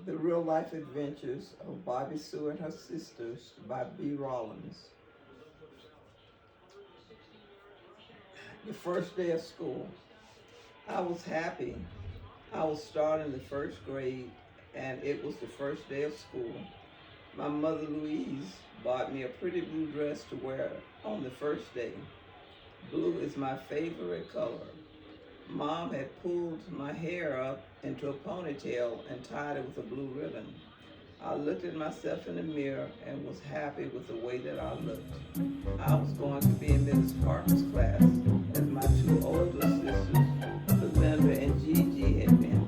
The Real Life Adventures of Bobby Sue and Her Sisters by Bea Rollins. The first day of school. I was happy. I was starting the first grade and it was the first day of school. My mother Louise bought me a pretty blue dress to wear on the first day. Blue is my favorite color. Mom had pulled my hair up into a ponytail and tied it with a blue ribbon. I looked at myself in the mirror and was happy with the way that I looked. I was going to be in Mrs. Parker's class as my two older sisters, Belinda and Gigi, had been.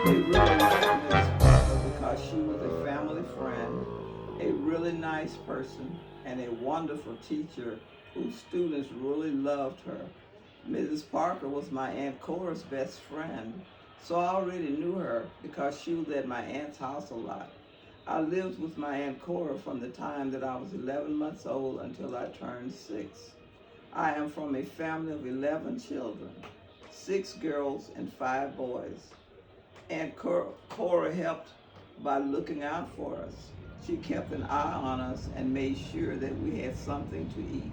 They really liked Mrs. Parker because she was a family friend, a really nice person, and a wonderful teacher whose students really loved her. Mrs. Parker was my Aunt Cora's best friend, so I already knew her because she was at my aunt's house a lot. I lived with my Aunt Cora from the time that I was 11 months old until I turned 6. I am from a family of 11 children, 6 girls and 5 boys. Aunt Cora helped by looking out for us. She kept an eye on us and made sure that we had something to eat.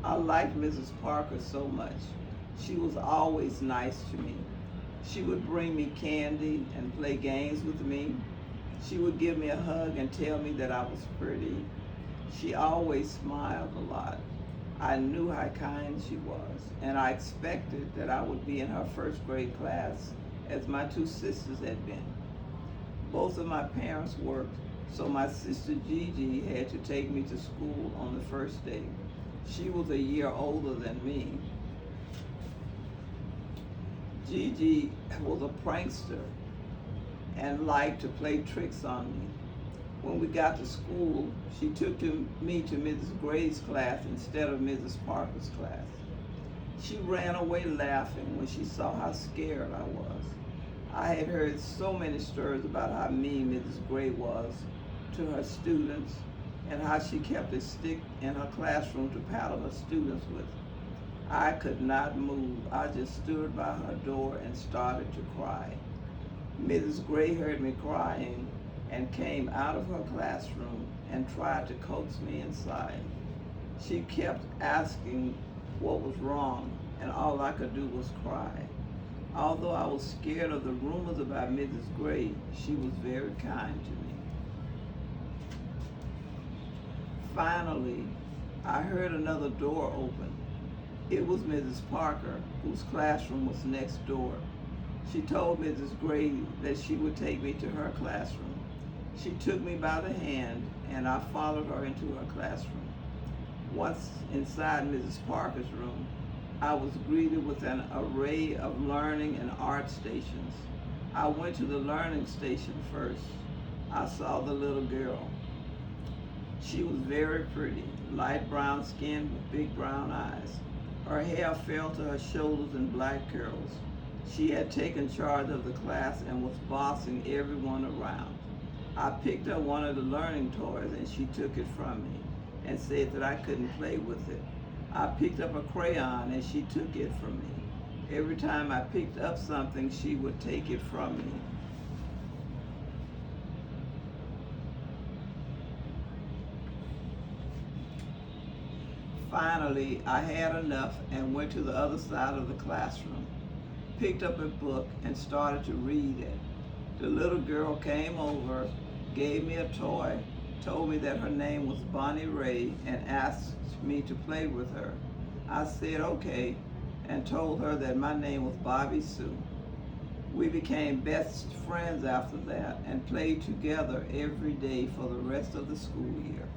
I liked Mrs. Parker so much. She was always nice to me. She would bring me candy and play games with me. She would give me a hug and tell me that I was pretty. She always smiled a lot. I knew how kind she was, and I expected that I would be in her first grade class as my two sisters had been. Both of my parents worked, so my sister Gigi had to take me to school on the first day. She was a year older than me. Gigi was a prankster and liked to play tricks on me. When we got to school, she took me to Mrs. Gray's class instead of Mrs. Parker's class. She ran away laughing when she saw how scared I was. I had heard so many stories about how mean Mrs. Gray was to her students and how she kept a stick in her classroom to paddle her students with. I could not move. I just stood by her door and started to cry. Mrs. Gray heard me crying and came out of her classroom and tried to coax me inside. She kept asking what was wrong, and all I could do was cry. Although I was scared of the rumors about Mrs. Gray, she was very kind to me. Finally, I heard another door open. It was Mrs. Parker, whose classroom was next door. She told Mrs. Gray that she would take me to her classroom. She took me by the hand, and I followed her into her classroom. Once inside Mrs. Parker's room, I was greeted with an array of learning and art stations. I went to the learning station first. I saw the little girl. She was very pretty, light brown skin with big brown eyes. Her hair fell to her shoulders in black curls. She had taken charge of the class and was bossing everyone around. I picked up one of the learning toys and she took it from me and said that I couldn't play with it. I picked up a crayon and she took it from me. Every time I picked up something, she would take it from me. Finally, I had enough and went to the other side of the classroom, picked up a book and started to read it. The little girl came over, gave me a toy, told me that her name was Bonnie Ray, and asked me to play with her. I said okay and told her that my name was Bobby Sue. We became best friends after that and played together every day for the rest of the school year.